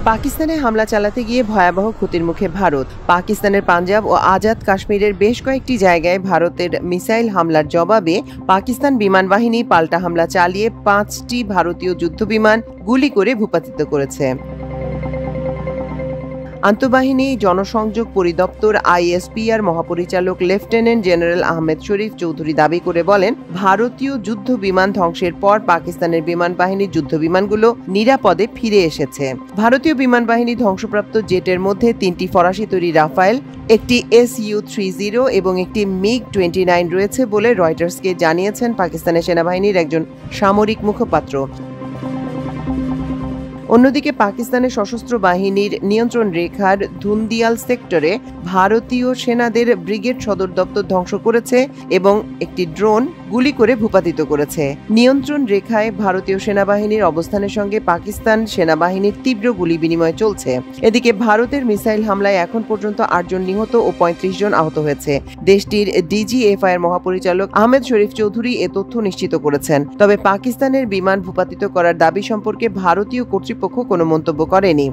পাকিস্তানে হামলা চালাতে গিয়ে ভয়াবহ ক্ষতির মুখে ভারত। পাকিস্তানের পাঞ্জাব ও আজাদ কাশ্মীরের বেশ কয়েকটি জায়গায় ভারতের মিসাইল হামলার জবাবে পাকিস্তান বিমান বাহিনী পাল্টা হামলা চালিয়ে 5টি ভারতীয় যুদ্ধবিমান গুলি করে ভূপাতিত করেছে। আন্তঃবাহিনী জনসংযোগ পরিদপ্তর আইএসপিআর মহাপরিচালক লেফটেন্যান্ট জেনারেল আহমেদ শরীফ চৌধুরী দাবি করে বলেন, ভারতীয় যুদ্ধ বিমান ধ্বংসের পর পাকিস্তানের বিমান বাহিনীর যুদ্ধ বিমানগুলো নিরাপদে ফিরে এসেছে। ভারতীয় বিমান বাহিনী ধ্বংসপ্রাপ্ত জেটের মধ্যে 3টি ফরাসি তৈরি রাফায়েল, একটি SU-30 এবং একটি MiG-29 রয়েছে বলে রয়টার্সকে জানিয়েছেন পাকিস্তানের সেনাবাহিনীর একজন সামরিক মুখপাত্র। অন্যদিকে পাকিস্তানের সশস্ত্র বাহিনীর নিয়ন্ত্রণ রেখার ধুন্দিয়াল সেক্টরে ভারতীয় সেনাদের ব্রিগেড সদর দপ্তর ধ্বংস করেছে এবং একটি ড্রোন গুলি করে ভূপাতিত করেছে। নিয়ন্ত্রণ রেখায় ভারতীয় সেনাবাহিনীর অবস্থানের সঙ্গে পাকিস্তান সেনাবাহিনীর তীব্র গুলি বিনিময় চলছে। এদিকে ভারতের মিসাইল হামলায় এখন পর্যন্ত 8 জন নিহত ও 35 জন আহত হয়েছে। দেশটির DGFI এর মহাপরিচালক আহমেদ শরীফ চৌধুরী এ তথ্য নিশ্চিত করেছেন। তবে পাকিস্তানের বিমান ভূপাতিত করার দাবি সম্পর্কে ভারতীয় কর্তৃপক্ষ কোনো মন্তব্য করেনি।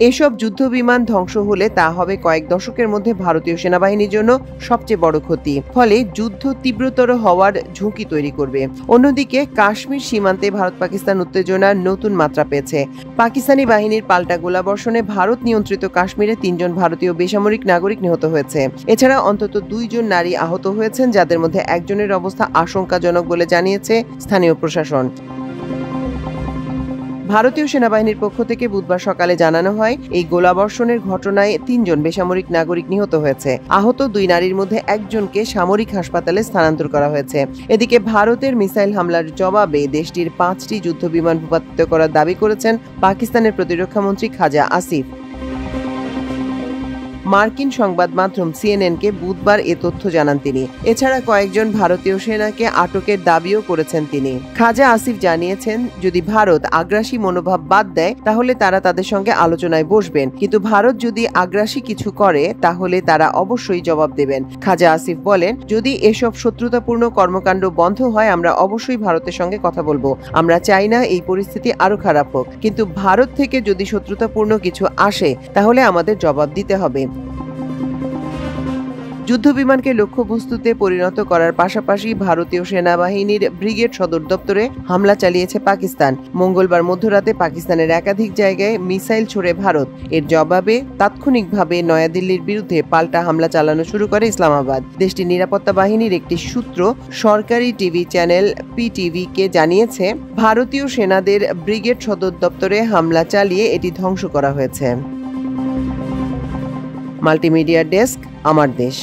এসব যুদ্ধ বিমান ধ্বংস হলে তা হবে কয়েক দশকের মধ্যে ভারতীয় সেনাবাহিনীর জন্য সবচেয়ে বড় ক্ষতি, ফলে যুদ্ধ তীব্রতর হওয়ার ঝুঁকি তৈরি করবে। অন্যদিকে কাশ্মীর সীমান্তে ভারত পাকিস্তান উত্তেজনার নতুন মাত্রা পেয়েছে। পাকিস্তানি বাহিনীর পাল্টা গোলাবর্ষণে ভারত নিয়ন্ত্রিত কাশ্মীরে 3 জন ভারতীয় বেসামরিক নাগরিক নিহত হয়েছে। এছাড়া অন্তত 2 জন নারী আহত হয়েছেন, যাদের মধ্যে একজনের অবস্থা আশঙ্কাজনক বলে জানিয়েছে স্থানীয় প্রশাসন। ভারতীয় সেনাবাহিনীর পক্ষ থেকে বুধবার সকালে জানানো হয়, এই গোলাবর্ষণের ঘটনায় 3 জন বেসামরিক নাগরিক নিহত হয়েছে। আহত 2 নারীর মধ্যে একজনকে সামরিক হাসপাতালে স্থানান্তর করা হয়েছে। এদিকে ভারতের মিসাইল হামলার জবাবে দেশটির 5টি যুদ্ধবিমান ভূপাতিত করার দাবি করেছেন পাকিস্তানের প্রতিরক্ষা মন্ত্রী খাজা আসিফ। মার্কিন সংবাদ মাধ্যম CNN-কে বুধবার এ তথ্য জানান তিনি। এছাড়া কয়েকজন ভারতীয় সেনাকে আটকের দাবিও করেছেন তিনি। খাজা আসিফ জানিয়েছেন, যদি ভারত আগ্রাসী মনোভাব বাদ দেয় তাহলে তারা তাদের সঙ্গে আলোচনায় বসবেন, কিন্তু ভারত যদি আগ্রাসী কিছু করে তাহলে তারা অবশ্যই জবাব দেবেন। খাজা আসিফ বলেন, যদি এসব শত্রুতাপূর্ণ কর্মকাণ্ড বন্ধ হয় আমরা অবশ্যই ভারতের সঙ্গে কথা বলবো। আমরা চাই না এই পরিস্থিতি আরো খারাপ হোক, কিন্তু ভারত থেকে যদি শত্রুতাপূর্ণ কিছু আসে তাহলে আমাদের জবাব দিতে হবে। যুদ্ধবিমানকে লক্ষ্যবস্তুতে পরিণত করার পাশাপাশি ভারতীয় সেনাবাহিনীর ব্রিগেড সদর দপ্তরে হামলা চালিয়েছে পাকিস্তান। মঙ্গলবার মধ্যরাতে পাকিস্তানের একাধিক জায়গায় মিসাইল ছোড়ে ভারত। এর জবাবে তাৎক্ষণিকভাবে নয়াদিল্লির বিরুদ্ধে পাল্টা হামলা চালানো শুরু করে ইসলামাবাদ। দেশটির নিরাপত্তা বাহিনীর একটি সূত্র সরকারি টিভি চ্যানেল PTV-কে জানিয়েছে, ভারতীয় সেনাদের ব্রিগেড সদর দপ্তরে হামলা চালিয়ে এটি ধ্বংস করা হয়েছে। মাল্টিমিডিয়া ডেস্ক, আমার দেশ।